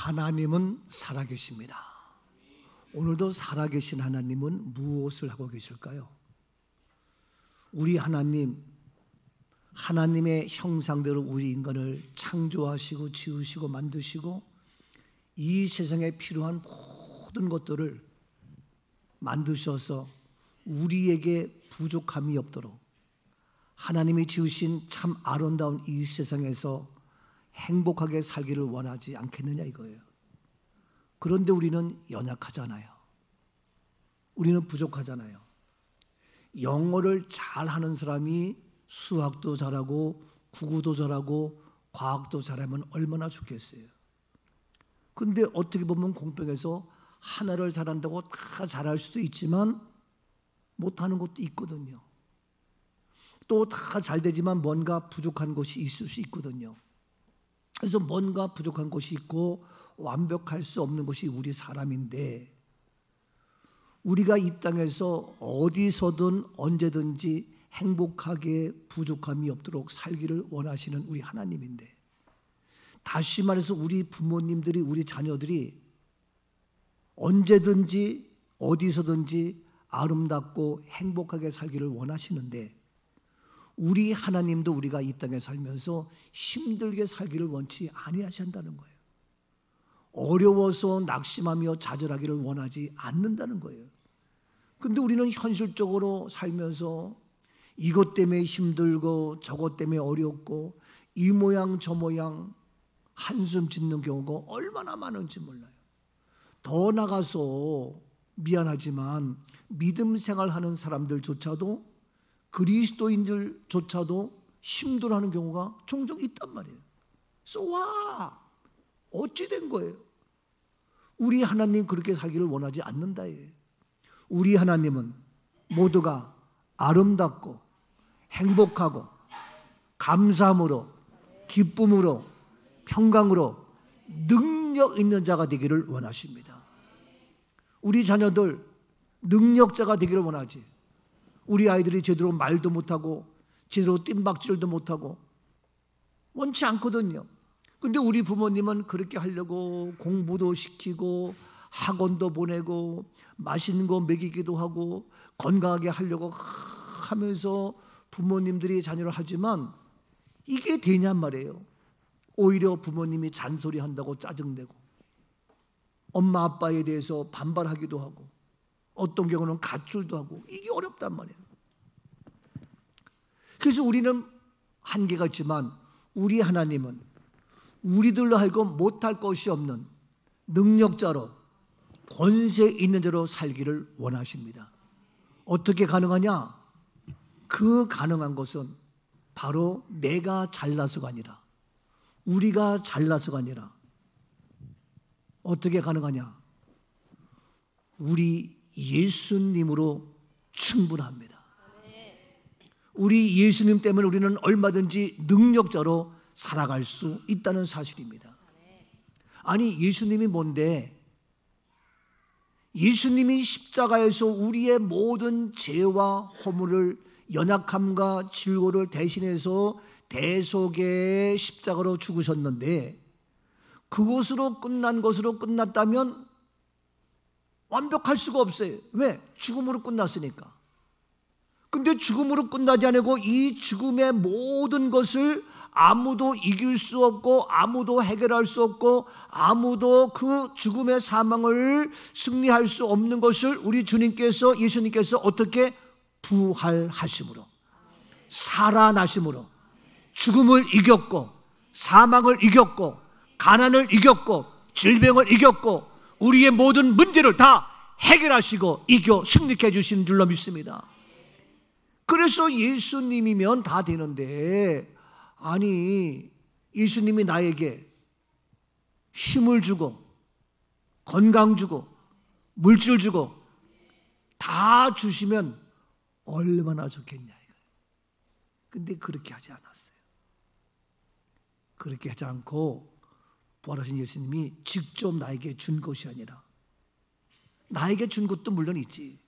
하나님은 살아계십니다. 오늘도 살아계신 하나님은 무엇을 하고 계실까요? 우리 하나님, 하나님의 형상대로 우리 인간을 창조하시고 지으시고 만드시고 이 세상에 필요한 모든 것들을 만드셔서 우리에게 부족함이 없도록 하나님이 지으신 참 아름다운 이 세상에서 행복하게 살기를 원하지 않겠느냐 이거예요. 그런데 우리는 연약하잖아요. 우리는 부족하잖아요. 영어를 잘하는 사람이 수학도 잘하고 국어도 잘하고 과학도 잘하면 얼마나 좋겠어요. 근데 어떻게 보면 공평해서 하나를 잘한다고 다 잘할 수도 있지만 못하는 것도 있거든요. 또 다 잘 되지만 뭔가 부족한 것이 있을 수 있거든요. 그래서 뭔가 부족한 것이 있고 완벽할 수 없는 것이 우리 사람인데, 우리가 이 땅에서 어디서든 언제든지 행복하게 부족함이 없도록 살기를 원하시는 우리 하나님인데, 다시 말해서 우리 부모님들이, 우리 자녀들이 언제든지 어디서든지 아름답고 행복하게 살기를 원하시는데, 우리 하나님도 우리가 이 땅에 살면서 힘들게 살기를 원치 아니하신다는 거예요. 어려워서 낙심하며 좌절하기를 원하지 않는다는 거예요. 근데 우리는 현실적으로 살면서 이것 때문에 힘들고 저것 때문에 어렵고 이 모양 저 모양 한숨 짓는 경우가 얼마나 많은지 몰라요. 더 나가서 미안하지만 믿음 생활하는 사람들조차도, 그리스도인들조차도 힘들어하는 경우가 종종 있단 말이에요. 쏘아! 어찌 된 거예요? 우리 하나님 그렇게 살기를 원하지 않는다. 우리 하나님은 모두가 아름답고 행복하고 감사함으로 기쁨으로 평강으로 능력 있는 자가 되기를 원하십니다. 우리 자녀들 능력자가 되기를 원하지. 우리 아이들이 제대로 말도 못하고 제대로 뜀박질도 못하고 원치 않거든요. 근데 우리 부모님은 그렇게 하려고 공부도 시키고 학원도 보내고 맛있는 거 먹이기도 하고 건강하게 하려고 하면서 부모님들이 자녀를 하지만 이게 되냔 말이에요. 오히려 부모님이 잔소리한다고 짜증내고 엄마 아빠에 대해서 반발하기도 하고 어떤 경우는 가출도 하고, 이게 어렵단 말이에요. 그래서 우리는 한계가 있지만 우리 하나님은 우리들로 하여금 못할 것이 없는 능력자로 권세 있는 자로 살기를 원하십니다. 어떻게 가능하냐? 그 가능한 것은 바로 내가 잘나서가 아니라, 우리가 잘나서가 아니라 어떻게 가능하냐? 우리 예수님으로 충분합니다. 우리 예수님 때문에 우리는 얼마든지 능력자로 살아갈 수 있다는 사실입니다. 아니, 예수님이 뭔데? 예수님이 십자가에서 우리의 모든 죄와 허물을, 연약함과 질고를 대신해서 대속의 십자가로 죽으셨는데, 그것으로 끝난 것으로 끝났다면 완벽할 수가 없어요. 왜? 죽음으로 끝났으니까. 근데 죽음으로 끝나지 않고 이 죽음의 모든 것을 아무도 이길 수 없고 아무도 해결할 수 없고 아무도 그 죽음의 사망을 승리할 수 없는 것을 우리 주님께서, 예수님께서 어떻게? 부활하심으로, 살아나심으로 죽음을 이겼고 사망을 이겼고 가난을 이겼고 질병을 이겼고 우리의 모든 문제를 다 해결하시고 이겨 승리케 해주신 줄로 믿습니다. 그래서 예수님이면 다 되는데, 아니 예수님이 나에게 힘을 주고 건강 주고 물질 주고 다 주시면 얼마나 좋겠냐. 근데 그렇게 하지 않았어요. 그렇게 하지 않고 부활하신 예수님이 직접 나에게 준 것이 아니라, 나에게 준 것도 물론 있지.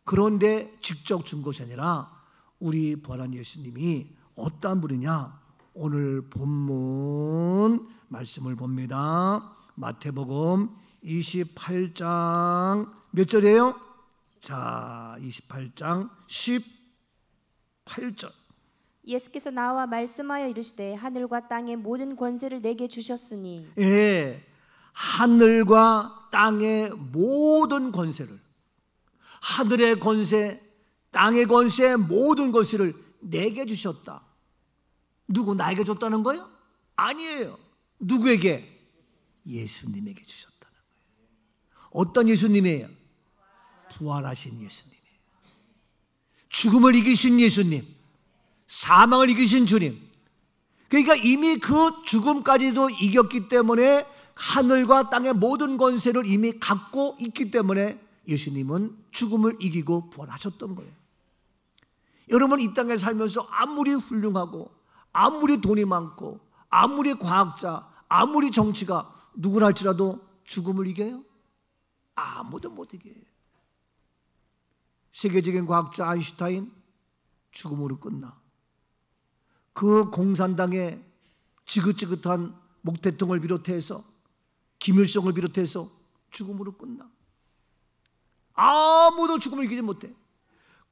그런데 직접 준 것이 아니라 우리 부활한 예수님이 어떠한 분이냐? 오늘 본문 말씀을 봅니다. 마태복음 28장 몇 절이에요? 자, 28장 18절. 예수께서 나와 말씀하여 이르시되 하늘과 땅의 모든 권세를 내게 주셨으니. 예, 하늘과 땅의 모든 권세를, 하늘의 권세, 땅의 권세, 모든 권세를 내게 주셨다. 누구, 나에게 줬다는 거예요? 아니에요. 누구에게? 예수님에게 주셨다는 거예요. 어떤 예수님이에요? 부활하신 예수님이에요. 죽음을 이기신 예수님, 사망을 이기신 주님. 그러니까 이미 그 죽음까지도 이겼기 때문에 하늘과 땅의 모든 권세를 이미 갖고 있기 때문에 예수님은 죽음을 이기고 부활하셨던 거예요. 여러분, 이 땅에 살면서 아무리 훌륭하고 아무리 돈이 많고 아무리 과학자, 아무리 정치가 누구나 할지라도 죽음을 이겨요? 아무도 못 이겨요. 세계적인 과학자 아인슈타인 죽음으로 끝나. 그 공산당의 지긋지긋한 목대통을 비롯해서 김일성을 비롯해서 죽음으로 끝나. 아무도 죽음을 이기지 못해.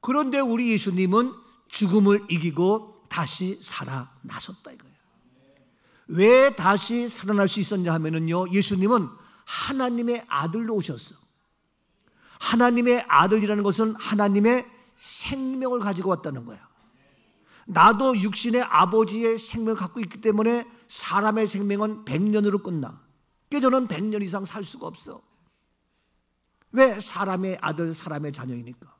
그런데 우리 예수님은 죽음을 이기고 다시 살아나셨다 이거예요. 왜 다시 살아날 수 있었냐 하면은요, 예수님은 하나님의 아들로 오셨어. 하나님의 아들이라는 것은 하나님의 생명을 가지고 왔다는 거야. 나도 육신의 아버지의 생명을 갖고 있기 때문에 사람의 생명은 100년으로 끝나. 그래서 저는 100년 이상 살 수가 없어. 왜? 사람의 아들, 사람의 자녀이니까.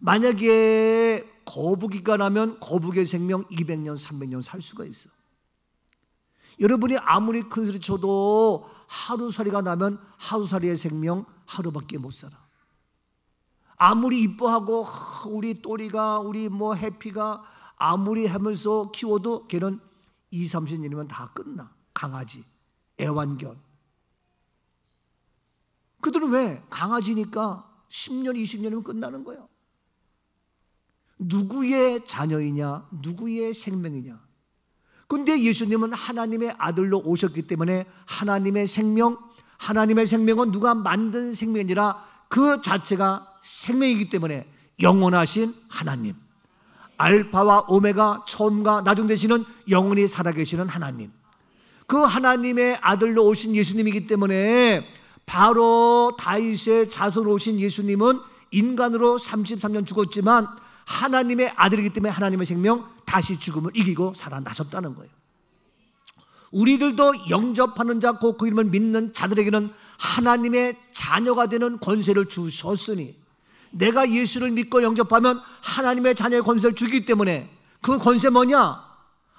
만약에 거북이가 나면 거북이의 생명 200년, 300년 살 수가 있어. 여러분이 아무리 큰 소리 쳐도 하루살이가 나면 하루살이의 생명 하루밖에 못 살아. 아무리 이뻐하고 우리 또리가, 우리 뭐 해피가 아무리 하면서 키워도 걔는 20, 30년이면 다 끝나. 강아지, 애완견. 그들은 왜? 강아지니까 10년, 20년이면 끝나는 거예요. 누구의 자녀이냐, 누구의 생명이냐. 근데 예수님은 하나님의 아들로 오셨기 때문에 하나님의 생명은 누가 만든 생명이 아니라 그 자체가 생명이기 때문에 영원하신 하나님, 알파와 오메가, 처음과 나중 되시는 영원히 살아계시는 하나님, 그 하나님의 아들로 오신 예수님이기 때문에 바로 다윗의 자손으로 오신 예수님은 인간으로 33년 죽었지만 하나님의 아들이기 때문에 하나님의 생명, 다시 죽음을 이기고 살아나셨다는 거예요. 우리들도 영접하는 자, 곧 그 이름을 믿는 자들에게는 하나님의 자녀가 되는 권세를 주셨으니, 내가 예수를 믿고 영접하면 하나님의 자녀의 권세를 주기 때문에, 그 권세 뭐냐?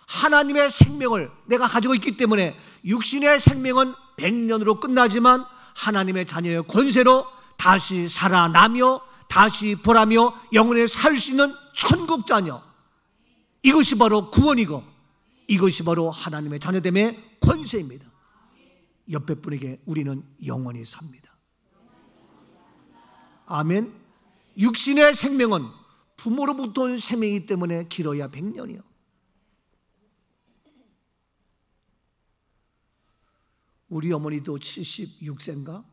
하나님의 생명을 내가 가지고 있기 때문에 육신의 생명은 100년으로 끝나지만 하나님의 자녀의 권세로 다시 살아나며 다시 보라며 영원히 살 수 있는 천국 자녀, 이것이 바로 구원이고 이것이 바로 하나님의 자녀됨의 권세입니다. 옆에 분에게 우리는 영원히 삽니다. 아멘. 육신의 생명은 부모로부터 온 생명이기 때문에 길어야 100년이요. 우리 어머니도 76세인가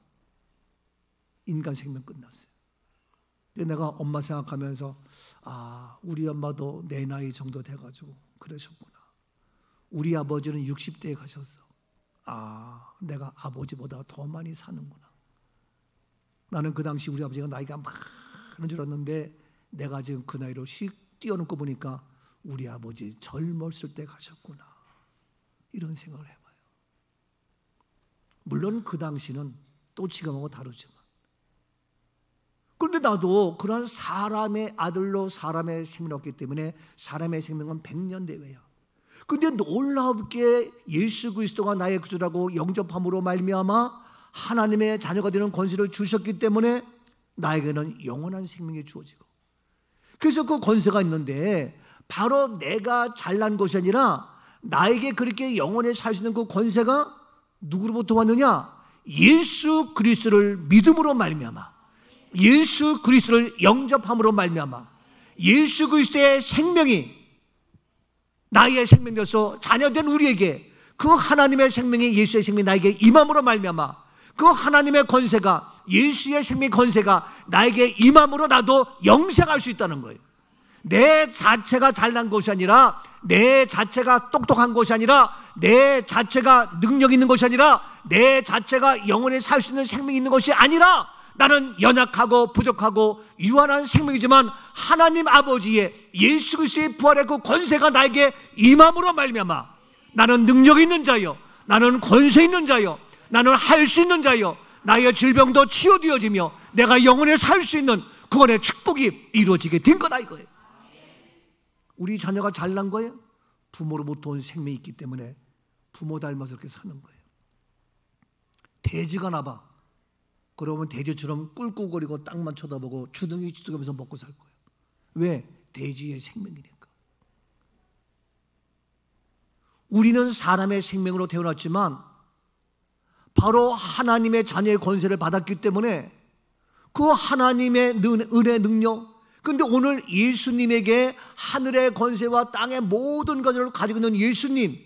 인간 생명 끝났어요. 내가 엄마 생각하면서 우리 엄마도 내 나이 정도 돼가지고 그러셨구나. 우리 아버지는 60대에 가셨어. 내가 아버지보다 더 많이 사는구나. 나는 그 당시 우리 아버지가 나이가 많은 줄 알았는데 내가 지금 그 나이로 휙 뛰어넘고 보니까 우리 아버지 젊었을 때 가셨구나, 이런 생각을 해봐요. 물론 그 당시는 또 지금하고 다르지만, 그런데 나도 그런 사람의 아들로 사람의 생명을 얻기 때문에 사람의 생명은 100년 내외야. 그런데 놀랍게 예수 그리스도가 나의 구주라고 영접함으로 말미암아 하나님의 자녀가 되는 권세를 주셨기 때문에 나에게는 영원한 생명이 주어지고, 그래서 그 권세가 있는데 바로 내가 잘난 것이 아니라 나에게 그렇게 영원히 살 수 있는 그 권세가 누구로부터 왔느냐? 예수 그리스도를 믿음으로 말미암아, 예수 그리스도를 영접함으로 말미암아 예수 그리스도의 생명이 나의 생명이어서 자녀된 우리에게 그 하나님의 생명이 예수의 생명이 나에게 임함으로 말미암아 그 하나님의 권세가 예수의 생명의 권세가 나에게 임함으로 나도 영생할 수 있다는 거예요. 내 자체가 잘난 것이 아니라 내 자체가 똑똑한 것이 아니라 내 자체가 능력 있는 것이 아니라 내 자체가 영원히 살 수 있는 생명이 있는 것이 아니라 나는 연약하고 부족하고 유한한 생명이지만 하나님 아버지의 예수 그리스도의 부활의 그 권세가 나에게 임함으로 말미암아 나는 능력 있는 자요, 나는 권세 있는 자요, 나는 할 수 있는 자요, 나의 질병도 치유되어지며 내가 영원히 살 수 있는 구원의 축복이 이루어지게 된 거다 이거예요. 우리 자녀가 잘난 거예요? 부모로부터 온 생명이 있기 때문에 부모 닮아서 그렇게 사는 거예요. 돼지가 나봐. 그러면 돼지처럼 꿀꿀거리고 땅만 쳐다보고 주둥이 쥐어가면서 먹고 살 거예요. 왜? 돼지의 생명이니까. 우리는 사람의 생명으로 태어났지만 바로 하나님의 자녀의 권세를 받았기 때문에 그 하나님의 은혜 능력, 근데 오늘 예수님에게 하늘의 권세와 땅의 모든 것을 가지고 있는 예수님,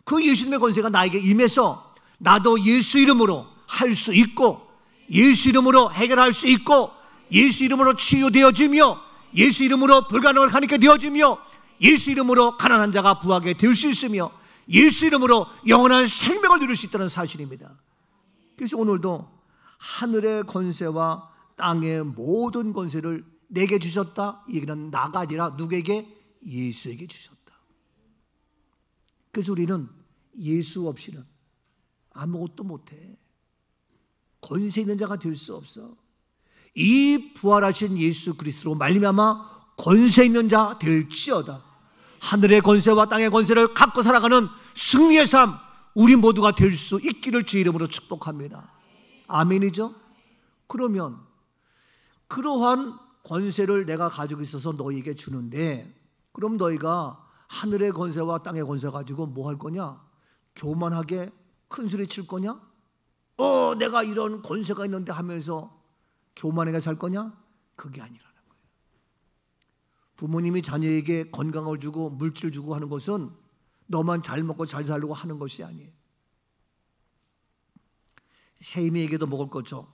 그 예수님의 권세가 나에게 임해서 나도 예수 이름으로 할 수 있고 예수 이름으로 해결할 수 있고 예수 이름으로 치유되어지며 예수 이름으로 불가능을 가능하게 되어지며 예수 이름으로 가난한 자가 부하게 될 수 있으며 예수 이름으로 영원한 생명을 누릴 수 있다는 사실입니다. 그래서 오늘도 하늘의 권세와 땅의 모든 권세를 내게 주셨다. 이 얘기는 나가 아니라 누구에게? 예수에게 주셨다. 그래서 우리는 예수 없이는 아무것도 못해. 권세 있는 자가 될 수 없어. 이 부활하신 예수 그리스도로 말미암아 권세 있는 자 될지어다. 하늘의 권세와 땅의 권세를 갖고 살아가는 승리의 삶 우리 모두가 될 수 있기를 주의 이름으로 축복합니다. 아멘이죠? 그러면 그러한 권세를 내가 가지고 있어서 너희에게 주는데 그럼 너희가 하늘의 권세와 땅의 권세 가지고 뭐 할 거냐? 교만하게 큰 소리 칠 거냐? 내가 이런 권세가 있는데 하면서 교만하게 살 거냐? 그게 아니라는 거예요. 부모님이 자녀에게 건강을 주고 물질을 주고 하는 것은 너만 잘 먹고 잘 살려고 하는 것이 아니에요. 세임이에게도 먹을 것 줘.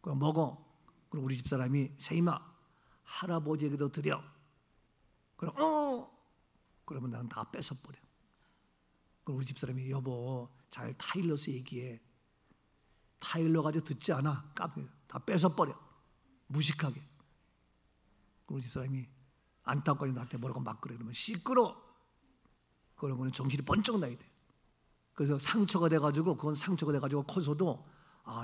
그럼 먹어. 그럼 우리 집사람이 세임아 할아버지에게도 드려. 그럼 그러면 난 다 뺏어버려. 그럼 우리 집사람이 여보 잘 타일러서 얘기해. 타일러 가지고 듣지 않아. 다 뺏어버려. 무식하게. 그럼 우리 집사람이 안타까워 나한테 뭐라고 막 그래. 그러면 시끄러. 그런 거는 정신이 번쩍 나야 돼. 그래서 상처가 돼가지고 그건 상처가 돼가지고 커서도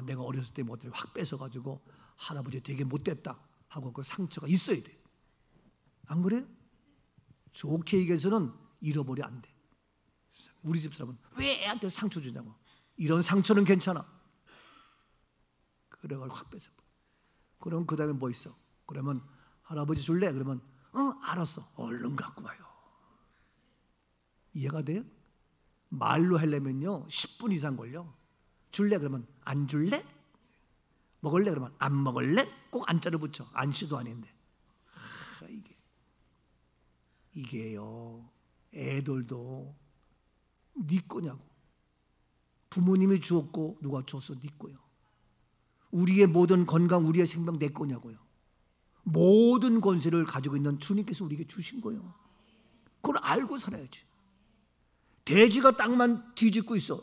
내가 어렸을 때 뭐들 확 뺏어가지고 할아버지 되게 못됐다 하고 그 상처가 있어야 돼. 안 그래? 좋게 얘기해서는 잃어버려 안 돼. 우리 집 사람은 왜 애한테 상처 주냐고. 이런 상처는 괜찮아. 그래가지고 확 뺏어. 그럼 그 다음에 뭐 있어? 그러면 할아버지 줄래? 그러면 알았어. 얼른 갖고 와요. 이해가 돼요? 말로 하려면요 10분 이상 걸려. 줄래? 그러면 안 줄래? 먹을래? 그러면 안 먹을래? 꼭 안자를 붙여. 안시도 아닌데. 이게요 애들도 네 거냐고. 부모님이 주었고 누가 줬어? 네 거요. 우리의 모든 건강 우리의 생명 내 거냐고요. 모든 권세를 가지고 있는 주님께서 우리에게 주신 거예요. 그걸 알고 살아야지. 돼지가 땅만 뒤집고 있어.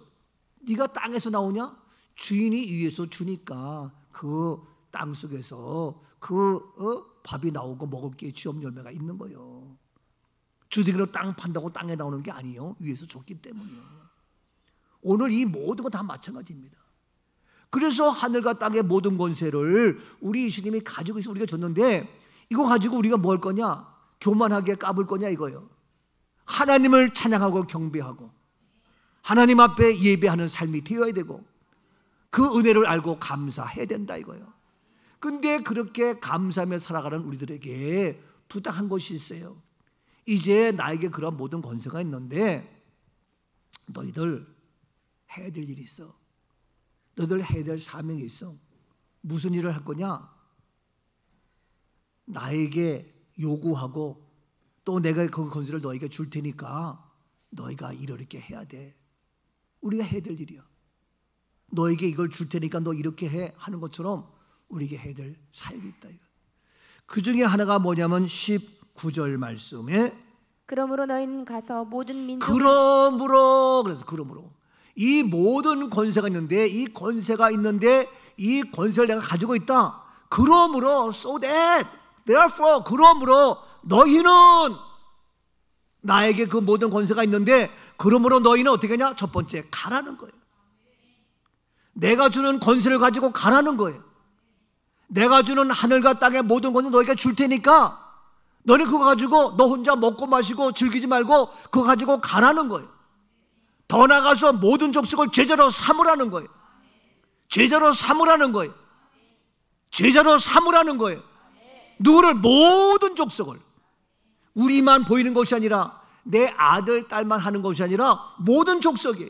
네가 땅에서 나오냐? 주인이 위에서 주니까 그 땅 속에서 밥이 나오고 먹을 게 지업 열매가 있는 거예요. 주택으로 땅 판다고 땅에 나오는 게 아니에요. 위에서 줬기 때문이에요. 오늘 이 모든 건 다 마찬가지입니다. 그래서 하늘과 땅의 모든 권세를 우리 예수님이 가지고 있어 우리가 줬는데 이거 가지고 우리가 뭐 할 거냐? 교만하게 까불 거냐 이거예요. 하나님을 찬양하고 경배하고 하나님 앞에 예배하는 삶이 되어야 되고 그 은혜를 알고 감사해야 된다 이거예요. 근데 그렇게 감사하며 살아가는 우리들에게 부탁한 것이 있어요. 이제 나에게 그런 모든 권세가 있는데 너희들 해야 될 일이 있어. 너희들 해야 될 사명이 있어. 무슨 일을 할 거냐? 나에게 요구하고 또 내가 그 권세를 너에게 줄 테니까 너희가 이렇게 해야 돼. 우리가 해야 될 일이야. 너에게 이걸 줄 테니까 너 이렇게 해 하는 것처럼 우리에게 해야 될 사역이 있다. 그 중에 하나가 뭐냐면 19절 말씀에 그러므로 너희는 가서 모든 민족 그러므로 이 모든 권세가 있는데 이 권세를 내가 가지고 있다. 그러므로 so that therefore 그러므로 너희는 나에게 그 모든 권세가 있는데 그러므로 너희는 어떻게 하냐? 첫 번째 가라는 거예요. 내가 주는 권세를 가지고 가라는 거예요. 내가 주는 하늘과 땅의 모든 권세 너희가 줄 테니까 너네 그거 가지고 너 혼자 먹고 마시고 즐기지 말고 그거 가지고 가라는 거예요. 더 나아가서 모든 족속을 제자로 삼으라는 거예요. 제자로 삼으라는 거예요. 제자로 삼으라는 거예요. 누구를? 모든 족속을. 우리만 보이는 것이 아니라 내 아들, 딸만 하는 것이 아니라 모든 족속이.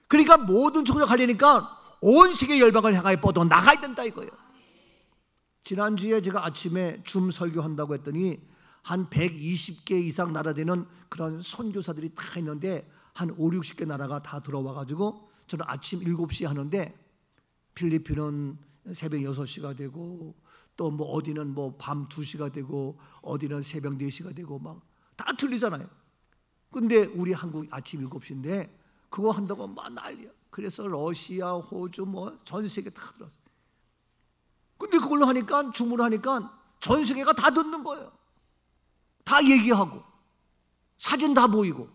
그러니까 모든 족속 하려니까 온 세계 열방을 향하여 뻗어 나가야 된다 이거예요. 지난주에 제가 아침에 줌 설교한다고 했더니 한 120개 이상 나라 되는 그런 선교사들이 다 있는데 한 5, 60개 나라가 다 들어와가지고 저는 아침 7시에 하는데 필리핀은 새벽 6시가 되고 또 뭐 어디는 뭐 밤 2시가 되고 어디는 새벽 4시가 되고 막 다 틀리잖아요. 근데 우리 한국 아침 7시인데 그거 한다고 막 난리야. 그래서 러시아, 호주 뭐 전 세계 다 들어왔어요. 근데 그걸로 하니까 주문하니까 전 세계가 다 듣는 거예요. 다 얘기하고 사진 다 보이고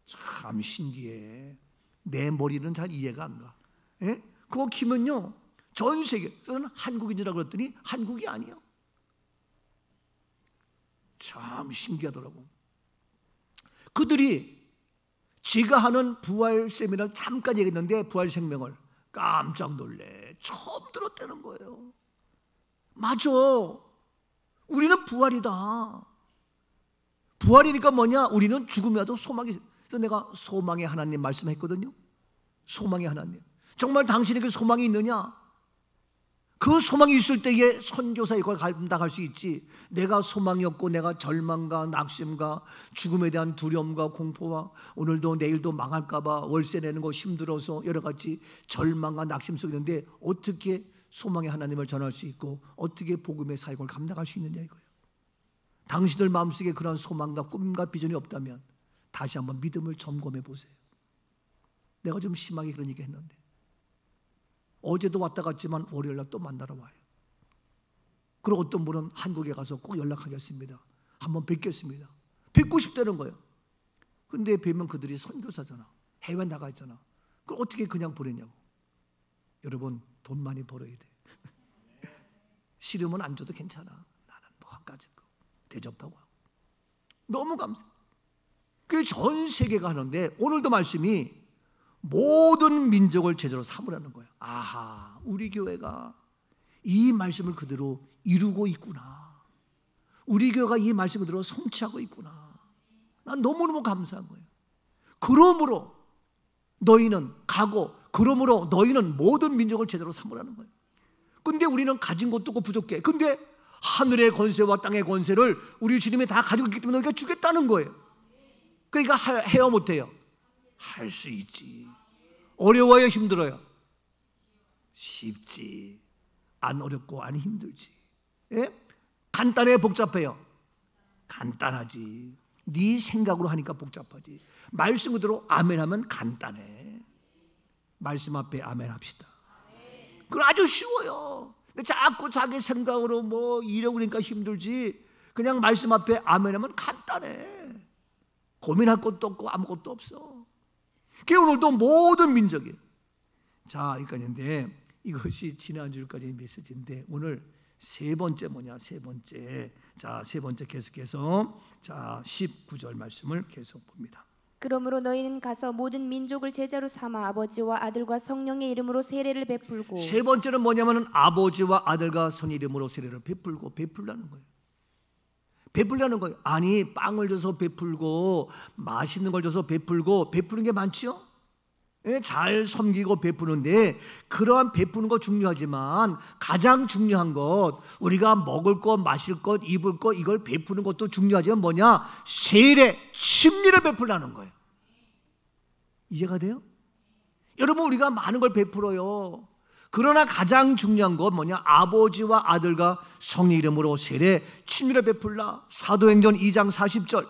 참 신기해. 내 머리는 잘 이해가 안 가. 예? 그거 키면요 전 세계. 저는 한국인이라고 그랬더니 한국이 아니에요. 참 신기하더라고. 그들이 지가 하는 부활 세미나를 잠깐 얘기했는데 부활 생명을 깜짝 놀래. 처음 들었다는 거예요. 맞아. 우리는 부활이다. 부활이니까 뭐냐? 우리는 죽음이라도 소망이. 그래서 내가 소망의 하나님 말씀했거든요. 소망의 하나님. 정말 당신에게 소망이 있느냐? 그 소망이 있을 때에 선교사 역할을 감당할 수 있지. 내가 소망이 없고 내가 절망과 낙심과 죽음에 대한 두려움과 공포와 오늘도 내일도 망할까봐 월세 내는 거 힘들어서 여러 가지 절망과 낙심 속에 있는데 어떻게 소망의 하나님을 전할 수 있고 어떻게 복음의 사역을 감당할 수 있느냐 이거예요. 당신들 마음속에 그런 소망과 꿈과 비전이 없다면 다시 한번 믿음을 점검해 보세요. 내가 좀 심하게 그런 얘기 했는데 어제도 왔다 갔지만 월요일날 또 만나러 와요. 그리고 어떤 분은 한국에 가서 꼭 연락하겠습니다. 한번 뵙겠습니다. 뵙고 싶다는 거예요. 근데 뵈면 그들이 선교사잖아. 해외 나가 있잖아. 그걸 어떻게 그냥 보내냐고. 여러분 돈 많이 벌어야 돼. 싫으면 안 줘도 괜찮아. 나는 뭐 한 가지 대접하고 하고. 너무 감사해. 그게 전 세계가 하는데 오늘도 말씀이 모든 민족을 제자로 삼으라는 거야. 아하, 우리 교회가 이 말씀을 그대로 이루고 있구나. 우리 교회가 이 말씀을 그대로 성취하고 있구나. 난 너무너무 감사한 거예요. 그러므로 너희는 가고 그러므로 너희는 모든 민족을 제자로 삼으라는 거예요. 근데 우리는 가진 것도 없고 부족해. 근데 하늘의 권세와 땅의 권세를 우리 주님이 다 가지고 있기 때문에 너희가 주겠다는 거예요. 그러니까 해요 못해요? 할 수 있지. 어려워요 힘들어요? 쉽지. 안 어렵고 안 힘들지. 예? 간단해 복잡해요? 간단하지. 네 생각으로 하니까 복잡하지. 말씀 그대로 아멘하면 간단해. 말씀 앞에 아멘합시다. 그건 아주 쉬워요. 근데 자꾸 자기 생각으로 뭐 이러고 그러니까 힘들지. 그냥 말씀 앞에 아멘하면 간단해. 고민할 것도 없고 아무것도 없어. 그게 오늘도 모든 민족이에요. 자, 그러니까 이것이 지난주까지 메시지인데 오늘 세 번째 뭐냐? 세 번째. 자, 세 번째 계속해서 자, 19절 말씀을 계속 봅니다. 그러므로 너희는 가서 모든 민족을 제자로 삼아 아버지와 아들과 성령의 이름으로 세례를 베풀고. 세 번째는 뭐냐면 아버지와 아들과 성의 이름으로 세례를 베풀라는 거예요. 베풀라는 거예요. 아니 빵을 줘서 베풀고 맛있는 걸 줘서 베풀고 베푸는 게 많지요? 잘 섬기고 베푸는데 그러한 베푸는 거 중요하지만 가장 중요한 것 우리가 먹을 것 마실 것 입을 것 이걸 베푸는 것도 중요하지만 뭐냐? 세례 침례를 베풀라는 거예요. 이해가 돼요? 여러분, 우리가 많은 걸 베풀어요. 그러나 가장 중요한 건 뭐냐? 아버지와 아들과 성령 이름으로 세례 친밀을 베풀라. 사도행전 2장 40절.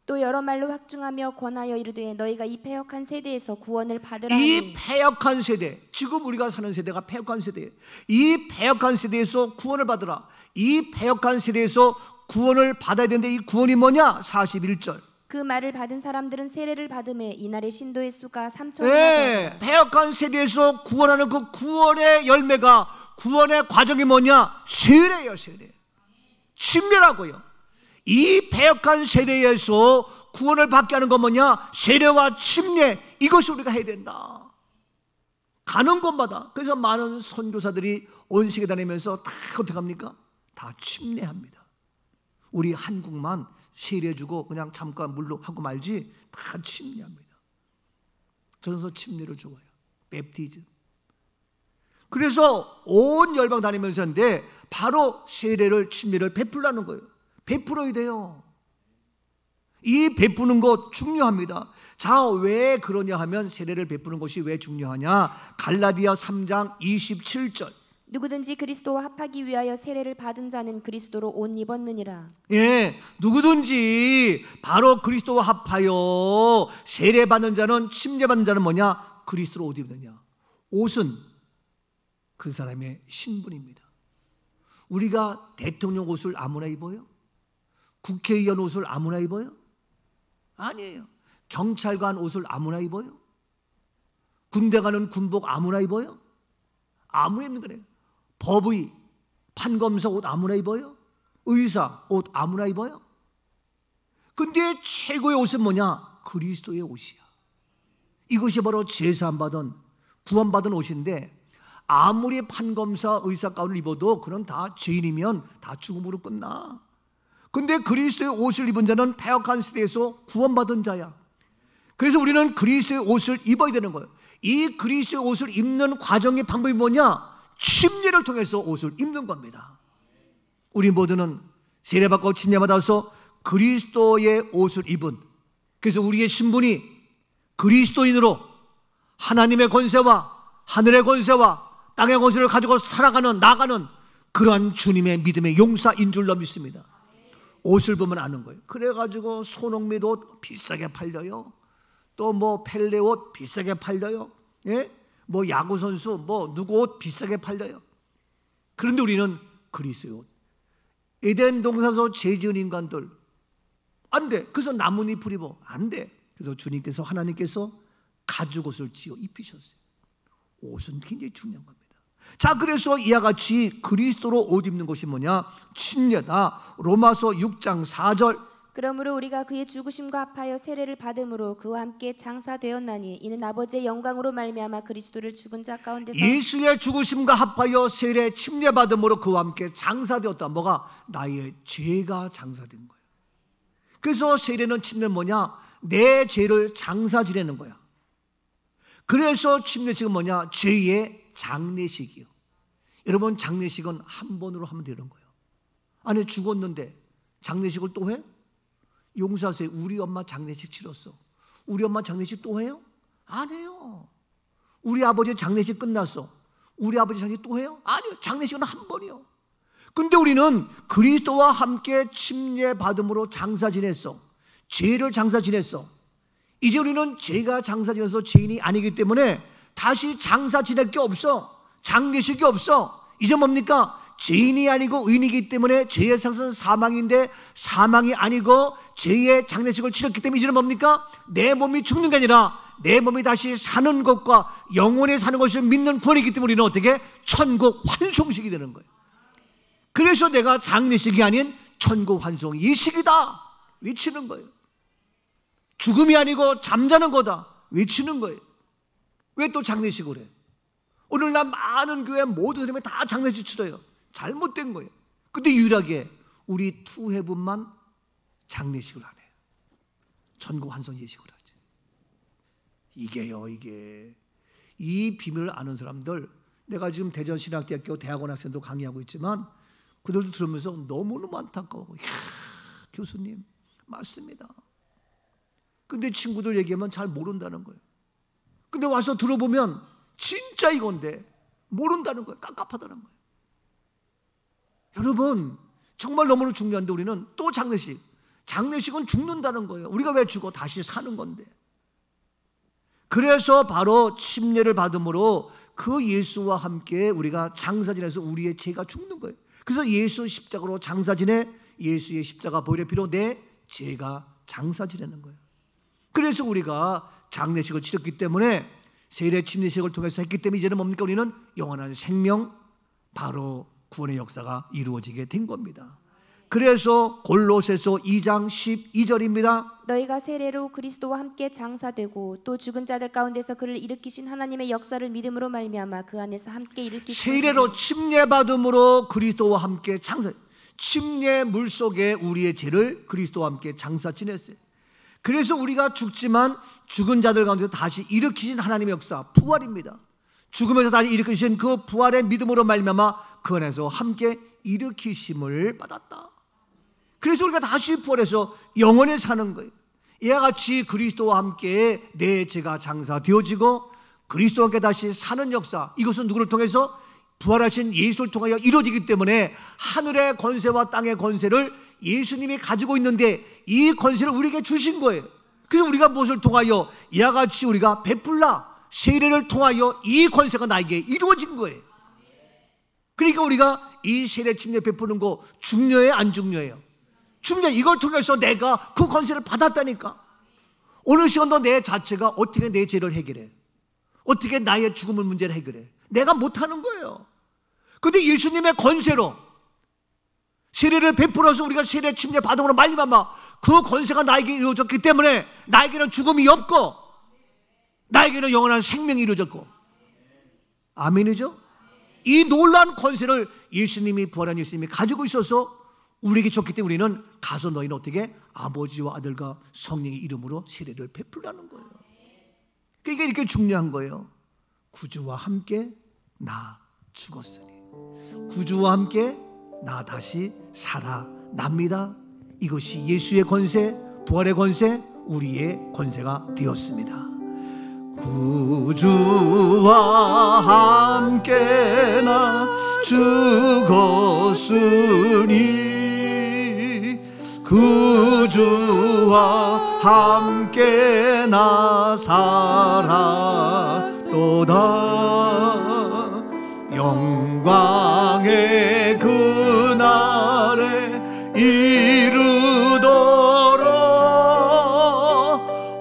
또 여러 말로 확증하며 권하여 이르되 너희가 이 패역한 세대에서 구원을 받으라 이 하니. 패역한 세대, 지금 우리가 사는 세대가 패역한 세대예요. 이 패역한 세대에서 구원을 받으라. 이 패역한 세대에서 구원을 받아야 되는데 이 구원이 뭐냐? 41절. 그 말을 받은 사람들은 세례를 받음에 이날의 신도의 수가 3,000이나 네, 패역한 세대에서 구원하는 그 구원의 열매가, 구원의 과정이 뭐냐? 세례예요. 세례. 친밀하고요. 이 패역한 세대에서 구원을 받게 하는 건 뭐냐? 세례와 침례. 이것을 우리가 해야 된다. 가는 곳마다. 그래서 많은 선교사들이 온 세계 다니면서 다 어떻게 합니까? 다 침례합니다. 우리 한국만 세례주고 그냥 잠깐 물로 하고 말지 다 침례합니다. 저는 그 침례를 좋아해요. 베프티즘. 그래서 온 열방 다니면서 하는데 바로 세례를, 침례를 베풀라는 거예요. 베풀어야 돼요. 이 베푸는 것 중요합니다. 자, 왜 그러냐 하면 세례를 베푸는 것이 왜 중요하냐? 갈라디아 3장 27절. 누구든지 그리스도와 합하기 위하여 세례를 받은 자는 그리스도로 옷 입었느니라. 예, 누구든지 바로 그리스도와 합하여 세례받는 자는, 침례받는 자는 뭐냐? 그리스도로 옷 입느냐. 옷은 그 사람의 신분입니다. 우리가 대통령 옷을 아무나 입어요? 국회의원 옷을 아무나 입어요? 아니에요. 경찰관 옷을 아무나 입어요? 군대 가는 군복 아무나 입어요? 아무나 입는 거래요. 법의, 판검사 옷 아무나 입어요? 의사 옷 아무나 입어요? 근데 최고의 옷은 뭐냐? 그리스도의 옷이야. 이것이 바로 제사받은, 구원받은 옷인데, 아무리 판검사, 의사 가운을 입어도 그건 다 죄인이면 다 죽음으로 끝나. 근데 그리스도의 옷을 입은 자는 패역한 세대에서 구원받은 자야. 그래서 우리는 그리스도의 옷을 입어야 되는 거예요. 이 그리스도의 옷을 입는 과정의 방법이 뭐냐? 침례를 통해서 옷을 입는 겁니다. 우리 모두는 세례받고 침례받아서 그리스도의 옷을 입은, 그래서 우리의 신분이 그리스도인으로 하나님의 권세와 하늘의 권세와 땅의 권세를 가지고 살아가는, 나가는 그러한 주님의 믿음의 용사인 줄로 믿습니다. 옷을 보면 아는 거예요. 그래가지고 손흥민 옷 비싸게 팔려요. 또 뭐 펠레 옷 비싸게 팔려요. 예? 뭐 야구 선수 뭐 누구 옷 비싸게 팔려요. 그런데 우리는 그리스도의 옷. 에덴 동산에서 죄 지은 인간들 안 돼. 그래서 나뭇잎을 입어. 안 돼. 그래서 주님께서, 하나님께서 가죽 옷을 지어 입히셨어요. 옷은 굉장히 중요한 겁니다. 자, 그래서 이와 같이 그리스도로 옷 입는 것이 뭐냐? 침례다. 로마서 6장 4절. 그러므로 우리가 그의 죽으심과 합하여 세례를 받음으로 그와 함께 장사되었나니 이는 아버지의 영광으로 말미암아 그리스도를 죽은 자 가운데서, 예수의 죽으심과 합하여 세례 침례 받음으로 그와 함께 장사되었다. 뭐가? 나의 죄가 장사된 거예요. 그래서 세례는, 침례는 뭐냐? 내 죄를 장사 지내는 거야. 그래서 침례식은 뭐냐? 죄의 장례식이요. 여러분, 장례식은 한 번으로 하면 되는 거예요. 아니, 죽었는데 장례식을 또 해? 용서하세요. 우리 엄마 장례식 치렀어. 우리 엄마 장례식 또 해요? 안 해요. 우리 아버지 장례식 끝났어. 우리 아버지 장례식 또 해요? 아니요. 장례식은 한 번이요. 근데 우리는 그리스도와 함께 침례 받음으로 장사 지냈어. 죄를 장사 지냈어. 이제 우리는 죄가 장사 지내서 죄인이 아니기 때문에 다시 장사 지낼 게 없어. 장례식이 없어. 이제 뭡니까? 죄인이 아니고 의인이기 때문에 죄의 상승은 사망인데, 사망이 아니고 죄의 장례식을 치렀기 때문에 이제는 뭡니까? 내 몸이 죽는 게 아니라 내 몸이 다시 사는 것과 영원히 사는 것을 믿는 구원이기 때문에 우리는 어떻게? 천국 환송식이 되는 거예요. 그래서 내가 장례식이 아닌 천국 환송 예식이다 외치는 거예요. 죽음이 아니고 잠자는 거다 외치는 거예요. 왜 또 장례식을 해? 오늘날 많은 교회 모든 사람이 다 장례식 치러요. 잘못된 거예요. 근데 유일하게 우리 투해분만 장례식을 안 해요. 천국 환송 예식을 하지. 이게요, 이게. 이 비밀을 아는 사람들, 내가 지금 대전신학대학교 대학원 학생도 강의하고 있지만 그들도 들으면서 너무너무 안타까워. 이야, 교수님 맞습니다. 근데 친구들 얘기하면 잘 모른다는 거예요. 근데 와서 들어보면 진짜 이건데 모른다는 거예요. 깝깝하다는 거예요. 여러분, 정말 너무나 중요한데 우리는 또 장례식은 죽는다는 거예요. 우리가 왜 죽어? 다시 사는 건데. 그래서 바로 침례를 받음으로 그 예수와 함께 우리가 장사 지내서 우리의 죄가 죽는 거예요. 그래서 예수 십자가로 장사 지내 예수의 십자가 보혈의 피로 내 죄가 장사 지내는 거예요. 그래서 우리가 장례식을 치렀기 때문에 세례 침례식을 통해서 했기 때문에 이제는 뭡니까? 우리는 영원한 생명, 바로 구원의 역사가 이루어지게 된 겁니다. 그래서 골로새서 2장 12절입니다. 너희가 세례로 그리스도와 함께 장사되고 또 죽은 자들 가운데서 그를 일으키신 하나님의 역사를 믿음으로 말미암아 그 안에서 함께 일으키신 세례로 침례받음으로 그리스도와 함께 장사, 침례 물속에 우리의 죄를 그리스도와 함께 장사 지냈어요. 그래서 우리가 죽지만 죽은 자들 가운데서 다시 일으키신 하나님의 역사, 부활입니다. 죽음에서 다시 일으키신 그 부활의 믿음으로 말미암아 그 안에서 함께 일으키심을 받았다. 그래서 우리가 다시 부활해서 영원히 사는 거예요. 이와 같이 그리스도와 함께 내 죄가 장사되어지고 그리스도와 함께 다시 사는 역사, 이것은 누구를 통해서? 부활하신 예수를 통하여 이루어지기 때문에 하늘의 권세와 땅의 권세를 예수님이 가지고 있는데 이 권세를 우리에게 주신 거예요. 그래서 우리가 무엇을 통하여? 이와 같이 우리가 베풀라, 세례를 통하여 이 권세가 나에게 이루어진 거예요. 그러니까 우리가 이 세례 침례 베푸는 거 중요해요, 안 중요해요? 중요해. 이걸 통해서 내가 그 권세를 받았다니까. 어느 시간도 내 자체가 어떻게 내 죄를 해결해? 어떻게 나의 죽음의 문제를 해결해? 내가 못하는 거예요. 그런데 예수님의 권세로 세례를 베풀어서 우리가 세례 침례 받음으로 말미암아 그 권세가 나에게 이루어졌기 때문에 나에게는 죽음이 없고 나에게는 영원한 생명이 이루어졌고, 아멘이죠? 이 놀라운 권세를 예수님이, 부활한 예수님이 가지고 있어서 우리에게 줬기 때문에 우리는 가서 너희는 어떻게? 아버지와 아들과 성령의 이름으로 세례를 베풀라는 거예요. 그러니까 이렇게 중요한 거예요. 구주와 함께 나 죽었으니 구주와 함께 나 다시 살아납니다. 이것이 예수의 권세, 부활의 권세, 우리의 권세가 되었습니다. 구주와 함께 나 죽었으니 구주와 함께 나 살았도다. 영광의 그날에 이르도록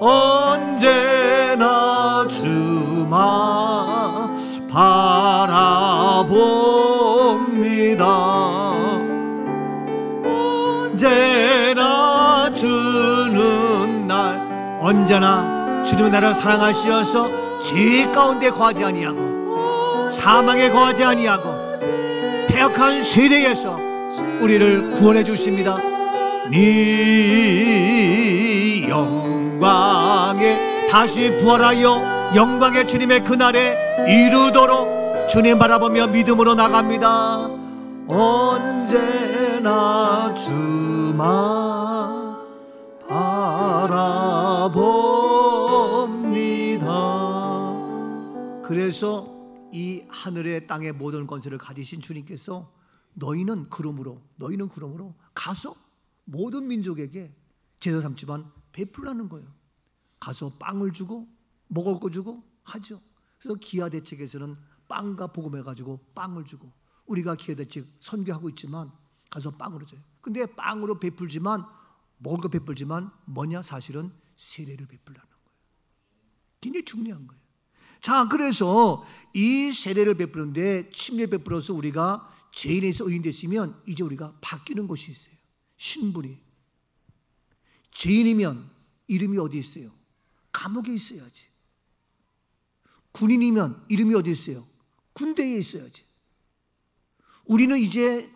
언제나 주만 바라봅니다. 언제나 주는 날, 언제나 주님은 나를 사랑하시어서 죄 가운데 거하지 아니하고 사망에 거하지 아니하고 패역한 세대에서 우리를 구원해 주십니다. 네 영광에 다시 부활하여 영광의 주님의 그날에 이루도록 주님 바라보며 믿음으로 나갑니다. 언제나 주만 바라봅니다. 그래서 이 하늘의 땅의 모든 권세를 가지신 주님께서 너희는 그러므로 가서 모든 민족에게 제사 삼지만 베풀라는 거예요. 가서 빵을 주고 먹을 거 주고 하죠. 그래서 기아대책에서는 빵과 복음 해가지고 빵을 주고, 우리가 기아대책 선교하고 있지만 가서 빵으로 줘요. 근데 빵으로 베풀지만, 먹을 거 베풀지만 뭐냐? 사실은 세례를 베풀라는 거예요. 굉장히 중요한 거예요. 자, 그래서 이 세례를 베푸는데 침례 베풀어서 우리가 죄인에서 의인 됐으면 이제 우리가 바뀌는 것이 있어요. 신분이. 죄인이면 이름이 어디 있어요? 감옥에 있어야지. 군인이면 이름이 어디 있어요? 군대에 있어야지. 우리는 이제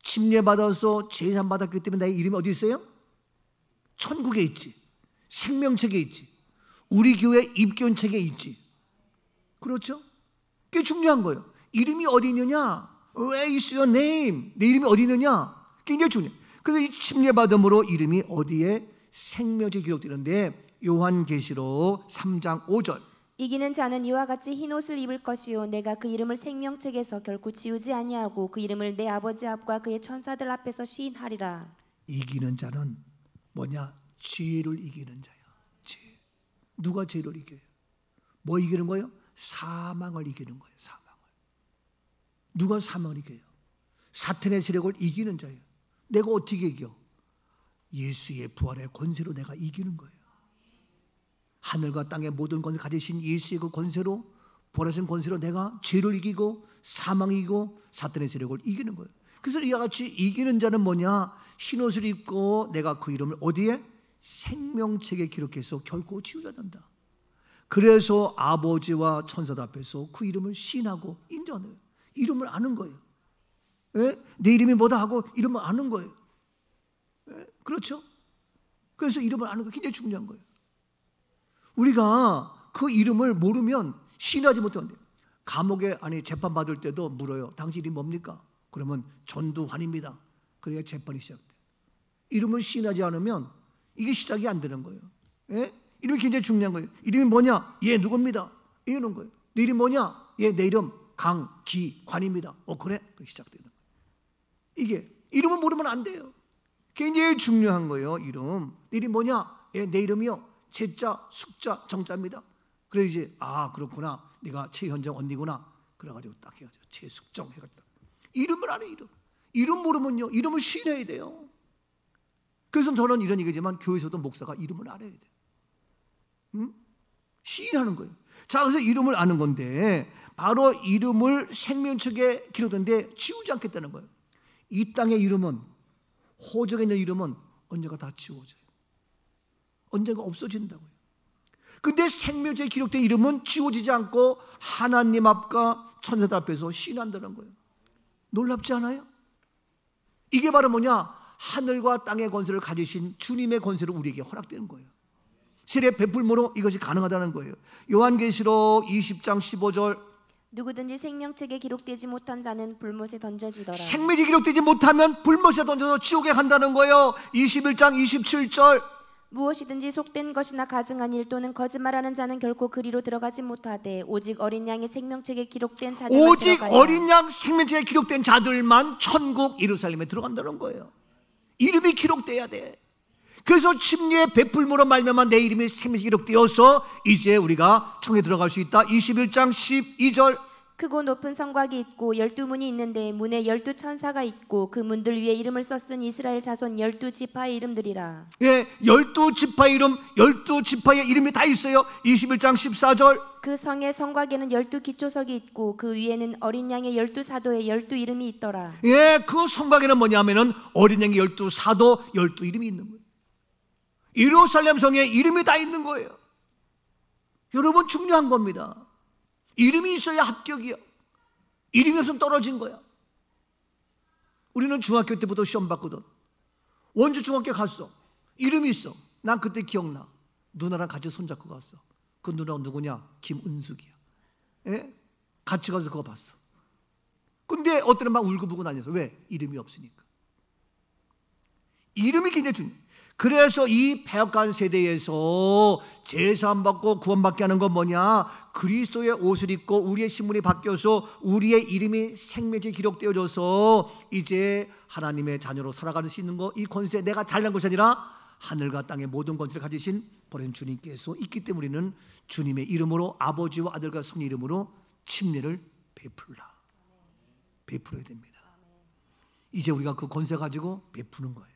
침례받아서 제산 받았기 때문에 나의 이름이 어디 있어요? 천국에 있지. 생명책에 있지. 우리 교회 입교원책에 있지. 그렇죠? 그게 중요한 거예요. 이름이 어디 있느냐? Where is your name? 내 이름이 어디 있느냐? 굉장히 중요해요. 그래서 이 침례받음으로 이름이 어디에? 생명책에 기록되는데 요한계시록 3장 5절 이기는 자는 이와 같이 흰 옷을 입을 것이요 내가 그 이름을 생명책에서 결코 지우지 아니하고 그 이름을 내 아버지 앞과 그의 천사들 앞에서 시인하리라. 이기는 자는 뭐냐? 죄를 이기는 자야. 죄. 누가 죄를 이겨요? 뭐 이기는 거예요? 사망을 이기는 거예요. 사망을. 누가 사망을 이겨요? 사탄의 세력을 이기는 자예요. 내가 어떻게 이겨? 예수의 부활의 권세로 내가 이기는 거예요. 하늘과 땅의 모든 권세를 가지신 예수의 그 권세로, 부활하신 권세로 내가 죄를 이기고 사망을 이기고 사탄의 세력을 이기는 거예요. 그래서 이와 같이 이기는 자는 뭐냐? 흰옷을 입고 내가 그 이름을 어디에? 생명책에 기록해서 결코 지우지 않는다. 그래서 아버지와 천사들 앞에서 그 이름을 시인하고 인정해요. 이름을 아는 거예요. 예? 내 이름이 뭐다 하고 이름을 아는 거예요. 예? 그렇죠? 그래서 이름을 아는 거 굉장히 중요한 거예요. 우리가 그 이름을 모르면 시인하지 못하는데, 감옥에 재판 받을 때도 물어요. 당신 이름이 뭡니까? 그러면 전두환입니다. 그래야 재판이 시작돼요. 이름을 시인하지 않으면 이게 시작이 안 되는 거예요. 예? 이름이 굉장히 중요한 거예요. 이름이 뭐냐? 예, 누굽니다. 이러는 거예요. 내 이름 뭐냐? 예, 내 이름 강기관입니다. 그래? 시작되는 거예요. 이게 이름을 모르면 안 돼요. 굉장히 중요한 거예요. 이름. 내 이름 뭐냐? 예, 내 이름이요. 제자, 숙자, 정자입니다. 그래 이제 그렇구나. 네가 최현정 언니구나. 그래가지고 딱 해가지고 최숙정 해가지고 이름을 안 해. 이름 모르면요. 이름을 시인해야 돼요. 그래서 저는 이런 얘기지만 교회에서도 목사가 이름을 알아야 돼요. 시인하는 거예요. 자, 그래서 이름을 아는 건데 바로 이름을 생명책에 기록된데 지우지 않겠다는 거예요. 이 땅의 이름은, 호적에 있는 이름은 언젠가 다 지워져요. 언젠가 없어진다고요. 근데 생명책에 기록된 이름은 지워지지 않고 하나님 앞과 천사들 앞에서 시인한다는 거예요. 놀랍지 않아요? 이게 바로 뭐냐? 하늘과 땅의 권세를 가지신 주님의 권세를 우리에게 허락되는 거예요. 세례 베풀므로 이것이 가능하다는 거예요. 요한계시록 20장 15절, 누구든지 생명책에 기록되지 못한 자는 불못에 던져지더라. 생명책에 기록되지 못하면 불못에 던져서 지옥에 간다는 거예요. 21장 27절, 무엇이든지 속된 것이나 가증한 일 또는 거짓말하는 자는 결코 그리로 들어가지 못하되 오직 어린 양의 생명책에 기록된 자들만 오직 들어가리라. 어린 양 생명책에 기록된 자들만 천국 예루살렘에 들어간다는 거예요. 이름이 기록돼야 돼. 그래서 침례 베풀므로 말미암아 내 이름이 생명책에 기록되어서 이제 우리가 청에 들어갈 수 있다. 21장 12절, 크고 높은 성곽이 있고 12문이 있는데 문에 12천사가 있고 그 문들 위에 이름을 썼은 이스라엘 자손 12지파의 이름들이라. 예, 12지파의 이름, 12지파의 이름이 다 있어요. 21장 14절, 그 성의 성곽에는 12기초석이 있고 그 위에는 어린 양의 12사도의 12 이름이 있더라. 예, 그 성곽에는 뭐냐면은 어린 양의 12사도 12 이름이 있는 거예요. 예루살렘 성에 이름이 다 있는 거예요. 여러분, 중요한 겁니다. 이름이 있어야 합격이야. 이름이 없으면 떨어진 거야. 우리는 중학교 때부터 시험 봤거든. 원주 중학교 갔어. 이름이 있어. 난 그때 기억나. 누나랑 같이 손잡고 갔어. 그 누나가 누구냐? 김은숙이야. 예? 같이 가서 그거 봤어. 근데 어떤 애는 막 울고불고 다녔어. 왜? 이름이 없으니까. 이름이 굉장히 중요해. 그래서 이 백악관 세대에서 제사함 받고 구원받게 하는 건 뭐냐? 그리스도의 옷을 입고 우리의 신분이 바뀌어서 우리의 이름이 생명책에 기록되어져서 이제 하나님의 자녀로 살아갈 수 있는 거, 이 권세, 내가 잘난 것이 아니라 하늘과 땅의 모든 권세를 가지신 버린 주님께서 있기 때문에 우리는 주님의 이름으로, 아버지와 아들과 성령 이름으로 침례를 베풀어야 됩니다. 이제 우리가 그 권세 가지고 베푸는 거예요.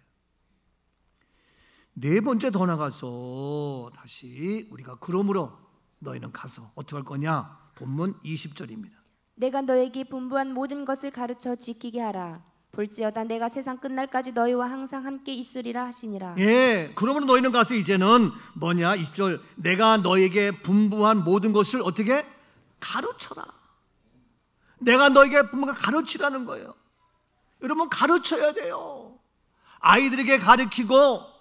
네 번째 더 나가서 다시 우리가 그러므로 너희는 가서 어떻게 할 거냐? 본문 20절입니다. 내가 너에게 분부한 모든 것을 가르쳐 지키게 하라. 볼지어다 내가 세상 끝날까지 너희와 항상 함께 있으리라 하시니라. 예, 그러므로 너희는 가서 이제는 뭐냐? 20절, 내가 너에게 분부한 모든 것을 어떻게? 가르쳐라. 내가 너에게 분부한 가르치라는 거예요. 여러분, 가르쳐야 돼요. 아이들에게 가르치고,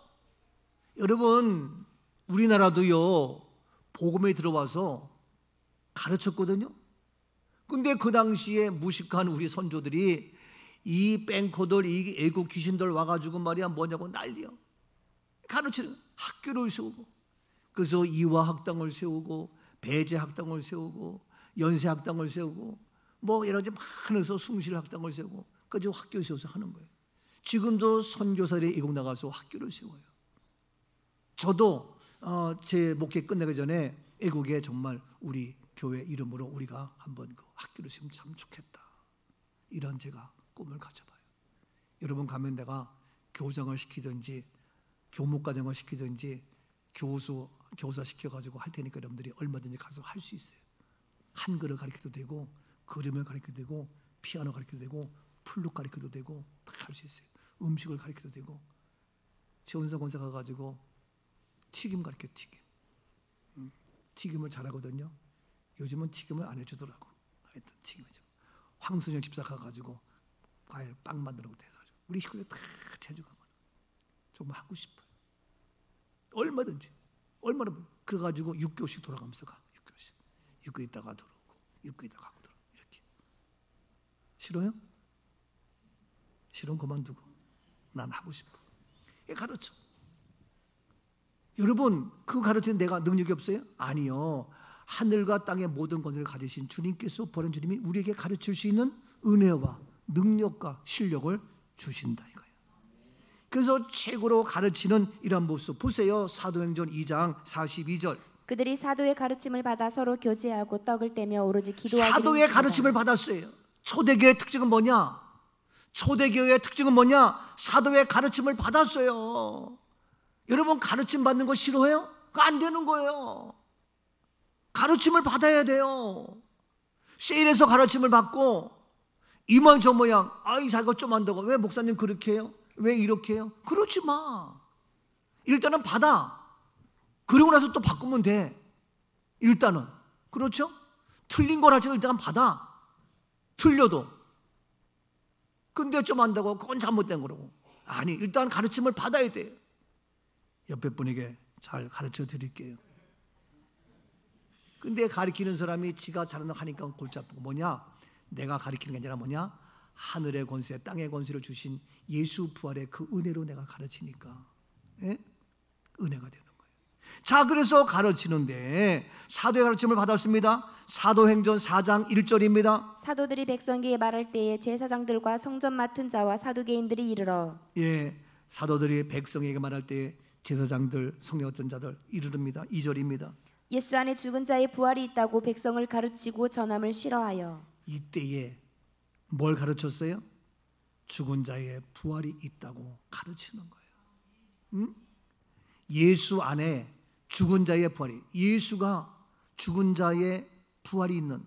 여러분, 우리나라도요 복음에 들어와서 가르쳤거든요. 근데 그 당시에 무식한 우리 선조들이 이 뺑코들, 이 애국 귀신들 와가지고 말이야 뭐냐고 난리야. 가르치는 학교를 세우고, 그래서 이화학당을 세우고 배제학당을 세우고 연세학당을 세우고 뭐 여러 가지 많아서 숭실학당을 세우고 그까지 학교 세워서 하는 거예요. 지금도 선교사들이 이국 나가서 학교를 세워요. 저도 제 목회 끝나기 전에 애국에 정말 우리 교회 이름으로 우리가 한번 그 학교를 세우면 참 좋겠다, 이런 제가 꿈을 가져봐요. 여러분 가면 내가 교장을 시키든지 교목과정을 시키든지 교사 시켜가지고 할 테니까 여러분들이 얼마든지 가서 할 수 있어요. 한글을 가르쳐도 되고 그림을 가르쳐도 되고 피아노 가르쳐도 되고 플룻 가르쳐도 되고 다 할 수 있어요. 음식을 가르쳐도 되고 최원성 권사 가가지고 튀김 가르쳐. 튀김을 잘하거든요. 요즘은 튀김을 안 해주더라고. 하여튼 튀김이죠. 황순영 집사 가가지고 과일 빵 만들라고 해서 우리 식구들 다 제주가면 정말 하고 싶어요. 얼마든지 얼마나 그래가지고 6교씩 돌아가면서 가. 6교씩 6교 있다가 들어오고 6교 있다가 가고 들어오고 이렇게. 싫어요? 싫으면 그만두고 난 하고 싶어. 가르쳐. 여러분 그 가르치는 내가 능력이 없어요? 아니요. 하늘과 땅의 모든 권세를 가지신 주님께서 보낸 주님이 우리에게 가르칠 수 있는 은혜와 능력과 실력을 주신다 이거예요. 그래서 최고로 가르치는 이런 모습 보세요. 사도행전 2장 42절. 그들이 사도의 가르침을 받아 서로 교제하고 떡을 떼며 오로지 기도하기를 사도의 했습니다. 가르침을 받았어요. 초대교회의 특징은 뭐냐? 초대교회의 특징은 뭐냐? 사도의 가르침을 받았어요. 여러분 가르침 받는 거 싫어해요? 그거 안 되는 거예요. 가르침을 받아야 돼요. 세일에서 가르침을 받고 이만 저 모양 아이 자기가 좀 한다고 왜 목사님 그렇게 해요? 왜 이렇게 해요? 그러지 마. 일단은 받아. 그러고 나서 또 바꾸면 돼. 일단은. 그렇죠? 틀린 걸 할지도 일단 받아. 틀려도. 근데 좀 한다고 그건 잘못된 거라고. 아니 일단 가르침을 받아야 돼요. 옆에 분에게 잘 가르쳐 드릴게요. 근데 가르치는 사람이 지가 잘한다고 하니까 골치 아프고 뭐냐? 내가 가르치는 게 아니라 뭐냐? 하늘의 권세, 땅의 권세를 주신 예수 부활의 그 은혜로 내가 가르치니까 예? 은혜가 되는 거예요. 자, 그래서 가르치는데 사도의 가르침을 받았습니다. 사도행전 4장 1절입니다. 사도들이 백성에게 말할 때에 제사장들과 성전 맡은 자와 사두개인들이 이르러 사도들이 백성에게 말할 때에 제사장들, 성령 어떤 자들 이르릅니다. 2절입니다. 예수 안에 죽은 자의 부활이 있다고 백성을 가르치고 전함을 싫어하여. 이때에 뭘 가르쳤어요? 죽은 자의 부활이 있다고 가르치는 거예요. 예수 안에 죽은 자의 부활이, 예수가 죽은 자의 부활이 있는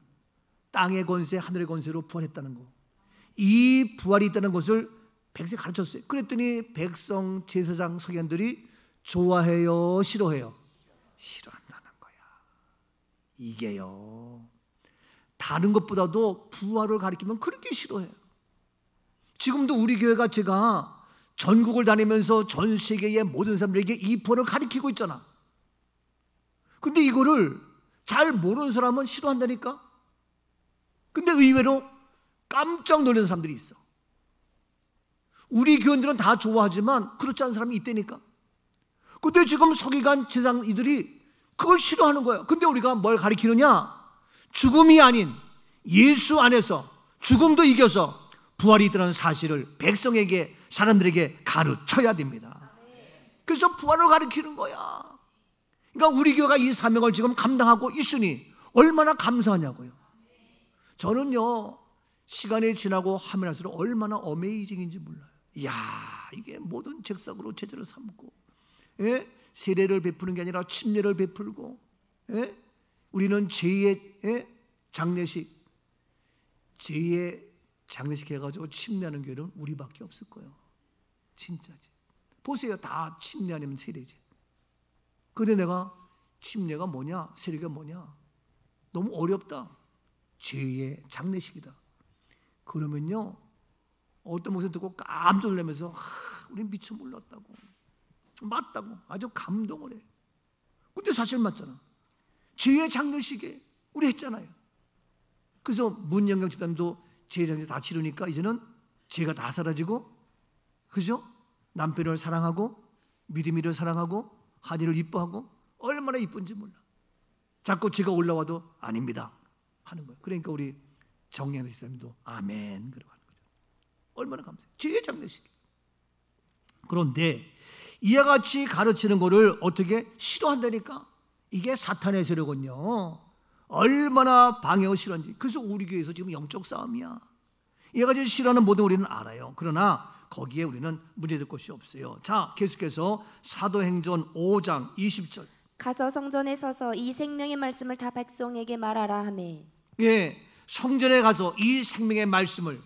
땅의 권세, 하늘의 권세로 부활했다는 거, 이 부활이 있다는 것을 백성에 가르쳤어요. 그랬더니 백성, 제사장, 서기관들이 좋아해요, 싫어해요? 싫어한다는 거야. 이게요, 다른 것보다도 부활을 가리키면 그렇게 싫어해요. 지금도 우리 교회가 제가 전국을 다니면서 전 세계의 모든 사람들에게 이 부활을 가리키고 있잖아. 근데 이거를 잘 모르는 사람은 싫어한다니까. 근데 의외로 깜짝 놀라는 사람들이 있어. 우리 교인들은 다 좋아하지만 그렇지 않은 사람이 있다니까. 근데 지금 서기관 제사장 이들이 그걸 싫어하는 거예요. 근데 우리가 뭘 가리키느냐? 죽음이 아닌 예수 안에서 죽음도 이겨서 부활이 있다는 사실을 백성에게, 사람들에게 가르쳐야 됩니다. 그래서 부활을 가르치는 거야. 그러니까 우리 교회가 이 사명을 지금 감당하고 있으니 얼마나 감사하냐고요. 저는요, 시간이 지나고 하면 할수록 얼마나 어메이징인지 몰라요. 이야, 이게 모든 책상으로 제자를 삼고, 세례를 베푸는 게 아니라 침례를 베풀고, 우리는 제2의 장례식, 제2의 장례식 해가지고 침례하는 교회는 우리밖에 없을 거예요. 진짜지. 보세요, 다 침례 아니면 세례지. 근데 내가 침례가 뭐냐, 세례가 뭐냐, 너무 어렵다. 제2의 장례식이다. 그러면요, 어떤 목소리 듣고 깜짝 놀라면서 우리 미처 몰랐다고, 맞다고 아주 감동을 해. 근데 사실 맞잖아. 제2의 장례식에 우리 했잖아요. 그래서 문영경 집사님도 제 장례 다 치르니까 이제는 죄가 다 사라지고, 그죠? 남편을 사랑하고 믿음이를 사랑하고 하니를 이뻐하고 얼마나 이쁜지 몰라. 자꾸 제가 올라와도 아닙니다 하는 거예요. 그러니까 우리 정리하는 집사님도 아멘 그러고 하는 거죠. 얼마나 감사해요. 제 장례식. 그런데 이와 같이 가르치는 것을 어떻게 싫어한다니까. 이게 사탄의 세력은요 얼마나 방해하고 싫어한지. 그래서 우리 교회에서 지금 영적 싸움이야. 이와 같이 싫어하는 모든 우리는 알아요. 그러나 거기에 우리는 문제될 것이 없어요. 자, 계속해서 사도행전 5장 20절. 가서 성전에 서서 이 생명의 말씀을 다 백성에게 말하라 하매. 예, 성전에 가서 이 생명의 말씀을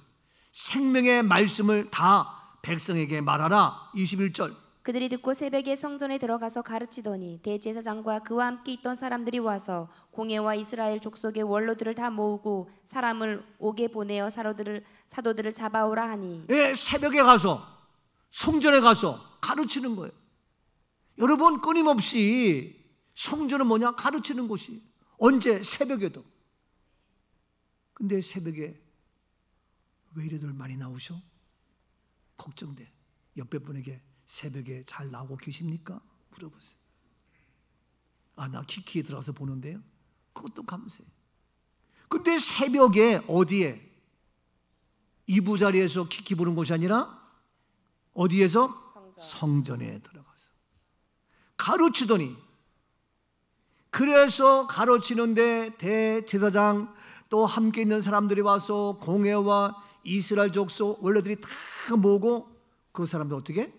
다 백성에게 말하라. 21절. 그들이 듣고 새벽에 성전에 들어가서 가르치더니 대제사장과 그와 함께 있던 사람들이 와서 공회와 이스라엘 족속의 원로들을 다 모으고 사람을 오게 보내어 사도들을 잡아오라 하니. 예, 새벽에 가서 성전에 가서 가르치는 거예요. 여러분, 끊임없이 성전은 뭐냐? 가르치는 곳이. 언제? 새벽에도. 근데 새벽에 왜 이래들 많이 나오셔? 걱정돼. 옆에 분에게 새벽에 잘 나오고 계십니까? 물어보세요. 아, 나 키키에 들어가서 보는데요. 그것도 감사해요. 근데 새벽에 어디에? 이부자리에서 키키 보는 것이 아니라 어디에서? 성전에 들어가서 가르치더니, 그래서 가르치는데 대제사장 또 함께 있는 사람들이 와서 공회와 이스라엘 족속 원로들이 다 모으고 그 사람들 어떻게?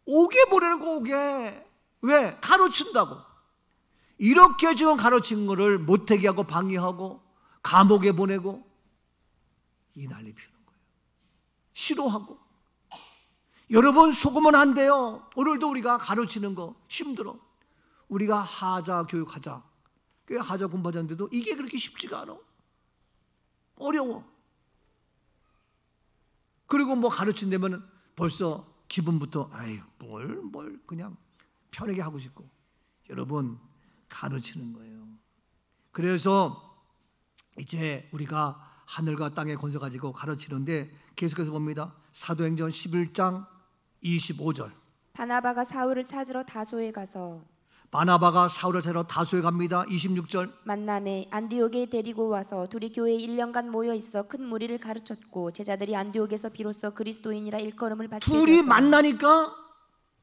오게 보내는 거. 오게. 왜? 가르친다고. 이렇게 지금 가르친 거를 못하게 하고 방해하고 감옥에 보내고 이 난리 피우는 거예요. 싫어하고. 여러분, 속으면 안 돼요. 오늘도 우리가 가르치는 거 힘들어. 우리가 하자 교육하자, 하자 공부하자는데도 이게 그렇게 쉽지가 않아. 어려워. 그리고 뭐 가르친다면 벌써 기분부터 아유 뭘 그냥 편하게 하고 싶고. 여러분, 가르치는 거예요. 그래서 이제 우리가 하늘과 땅의 권세 가지고 가르치는데 계속해서 봅니다. 사도행전 11장 25절. 바나바가 사울을 찾으러 다소에 가서 갑니다. 26절. 만남에 안디옥에 데리고 와서 둘이 교회에 1년간 모여 있어 큰 무리를 가르쳤고 제자들이 안디옥에서 비로소 그리스도인이라 일컬음을 받게 되었다. 둘이 만나니까,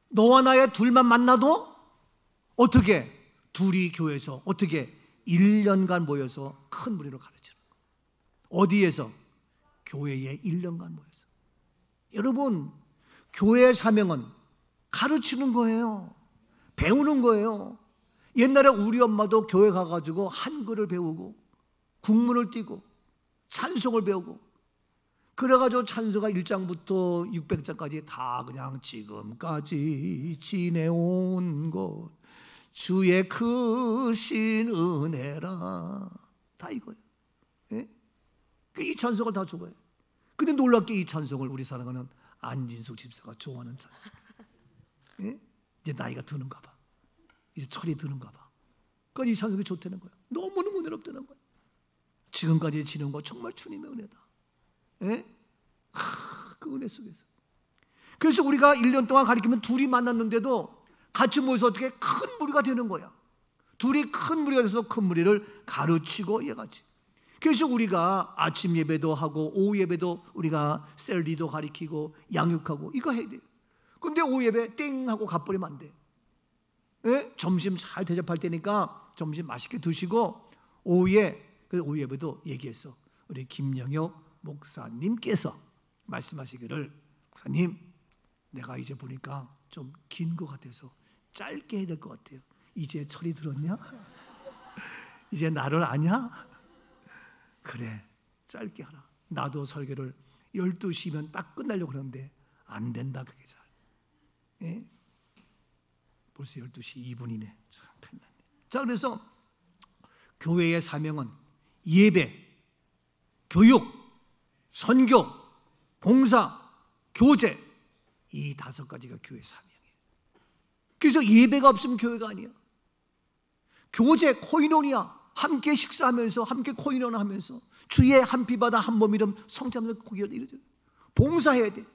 너와 나의 둘만 만나도 어떻게? 둘이 교회에서 어떻게 1년간 모여서 큰 무리를 가르치는 거예요. 어디에서? 교회에 1년간 모여서. 여러분, 교회의 사명은 가르치는 거예요. 배우는 거예요. 옛날에 우리 엄마도 교회 가가지고 한글을 배우고 국문을 띄고 찬송을 배우고, 그래가지고 찬송가 1장부터 600장까지 다 그냥 지금까지 지내온 것 주의 크신 은혜라, 다 이거예요. 예? 이 찬송을 다 좋아해요. 근데 놀랍게 이 찬송을 우리 사랑하는 안진숙 집사가 좋아하는 찬송. 예? 이제 나이가 드는가 봐. 이제 철이 드는가 봐. 그러니까 이 찬송이 좋다는 거야. 너무너무 은혜롭다는 거야. 지금까지 지는 거 정말 주님의 은혜다. 예? 그 은혜 속에서. 그래서 우리가 1년 동안 가르치면 둘이 만났는데도 같이 모여서 어떻게 큰 무리가 되는 거야. 둘이 큰 무리가 돼서 큰 무리를 가르치고 얘같이. 그래서 우리가 아침 예배도 하고 오후 예배도 우리가 셀리도 가르치고 양육하고 이거 해야 돼요. 근데 오후 예배 땡 하고 가버리면 안 돼. 예? 점심 잘 대접할 테니까 점심 맛있게 드시고 오후에, 그 오후 예배도 얘기했어. 우리 김영혁 목사님께서 말씀하시기를, 목사님 내가 이제 보니까 좀 긴 것 같아서 짧게 해야 될 것 같아요. 이제 철이 들었냐? 이제 나를 아냐? 그래, 짧게 하라. 나도 설교를 12시면 딱 끝나려고 그러는데 안 된다 그게 잘. 예? 벌써 12시 2분이네. 참 큰일 났네. 자, 그래서 교회의 사명은 예배, 교육, 선교, 봉사, 교제, 이 5가지가 교회의 사명이에요. 그래서 예배가 없으면 교회가 아니야. 교제, 코이노니아, 함께 식사하면서 함께 코이노니아 하면서 주의 한 피바다 한 몸 이름 성찬하면서 고기 이러죠. 봉사해야 돼.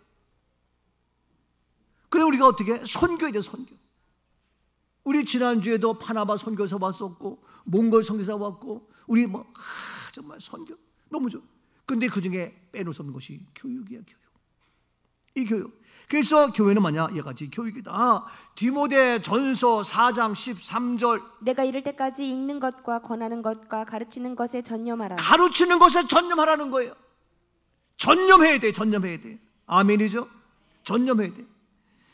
그래 우리가 어떻게 선교해야 돼. 선교. 우리 지난주에도 파나마 선교사 왔었고 몽골 선교사 왔고 우리 정말 선교 너무 좋아. 근데 그중에 빼놓을 수 없는 것이 교육이야. 교육. 이 교육. 그래서 교회는 뭐냐? 이와 같이 교육이다. 디모데 전서 4장 13절 내가 이를 때까지 읽는 것과 권하는 것과 가르치는 것에 전념하라. 가르치는 것에 전념하라는 거예요. 전념해야 돼. 전념해야 돼. 아멘이죠? 전념해야 돼.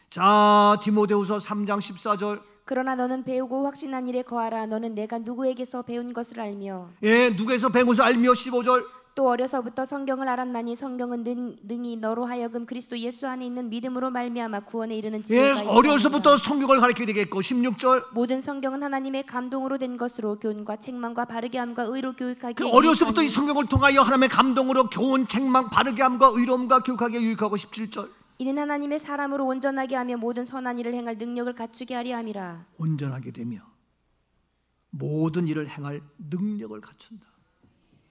자, 디모데후서 3장 14절 그러나 너는 배우고 확신한 일에 거하라. 너는 내가 누구에게서 배운 것을 알며 누구에서 배운 것을 알며 15절 또 어려서부터 성경을 알았나니 성경은 능히 너로 하여금 그리스도 예수 안에 있는 믿음으로 말미암아 구원에 이르는 지혜가 있다. 어려서부터 성경을 가르쳐야 되겠고 16절 모든 성경은 하나님의 감동으로 된 것으로 교훈과 책망과 바르게 함과 의로 교육하기에 어려서부터 이 성경을 통하여 하나님의 감동으로 교훈, 책망, 바르게 함과 의로움과 교육하기에 유익하고 17절 이는 하나님의 사람으로 온전하게 하며 모든 선한 일을 행할 능력을 갖추게 하려 함이라. 온전하게 되며 모든 일을 행할 능력을 갖춘다.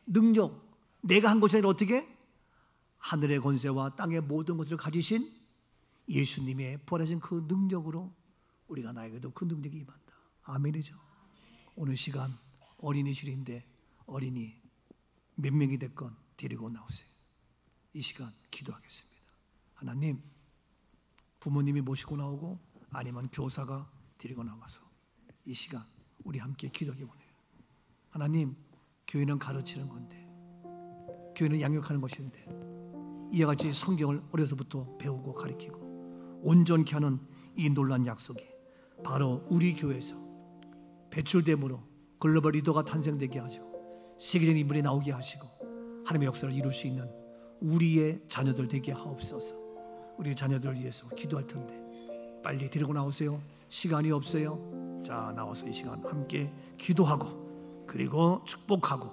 능력. 내가 한 것이 아니라 어떻게? 하늘의 권세와 땅의 모든 것을 가지신 예수님의 부활하신 그 능력으로 우리가 나에게도 그 능력이 임한다. 아멘이죠. 오늘 시간 어린이실인데 어린이 몇 명이 됐건 데리고 나오세요. 이 시간 기도하겠습니다. 하나님, 부모님이 모시고 나오고 아니면 교사가 데리고 나와서 이 시간 우리 함께 기도하게 보내요. 하나님, 교회는 가르치는 건데 교회는 양육하는 것인데 이와 같이 성경을 어려서부터 배우고 가르치고 온전케 하는 이 놀라운 약속이 바로 우리 교회에서 배출됨으로 글로벌 리더가 탄생되게 하시고 세계적인 인물이 나오게 하시고 하나님의 역사를 이룰 수 있는 우리의 자녀들 되게 하옵소서. 우리 자녀들을 위해서 기도할 텐데 빨리 데리고 나오세요. 시간이 없어요. 자, 나와서 이 시간 함께 기도하고 그리고 축복하고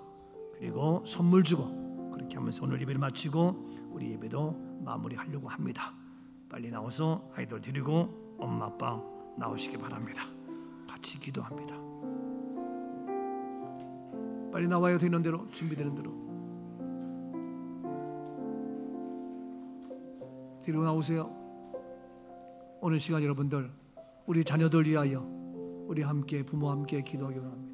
그리고 선물 주고 그렇게 하면서 오늘 예배를 마치고 우리 예배도 마무리하려고 합니다. 빨리 나와서 아이들 데리고 엄마 아빠 나오시기 바랍니다. 같이 기도합니다. 빨리 나와요. 되는 대로 준비되는 대로 데리고 나오세요. 오늘 시간 여러분들 우리 자녀들 위하여 우리 함께 부모와 함께 기도하기 원합니다.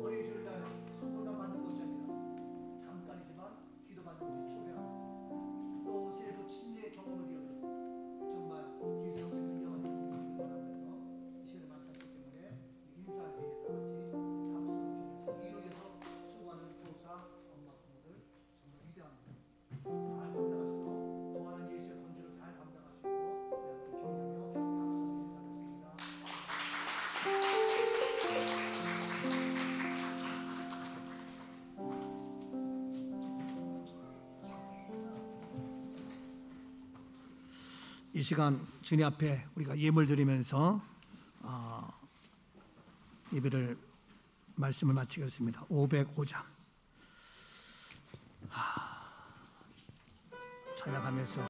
어린이 주일날 선물만 받는 것이 아니라 잠깐이지만 기도받는 것이 초대하면서 또 새로 침례의 경험을 이어서 정말 기성적인 위험한 분들을 바라면서 이 시간을 마쳤기 때문에 인사할 때에 다 같이 박수를 치면서 이를 위해서 수고하는 교사, 엄마, 부모들 정말 위대합니다. 잘 감당하시고 또 하나님 예수의 권세를 잘 감당하시고 우리 함께 경배하며 박수로 인사드리겠습니다. 이 시간 주님 앞에 우리가 예물 드리면서 예배를 말씀을 마치겠습니다. 505장 찬양하면서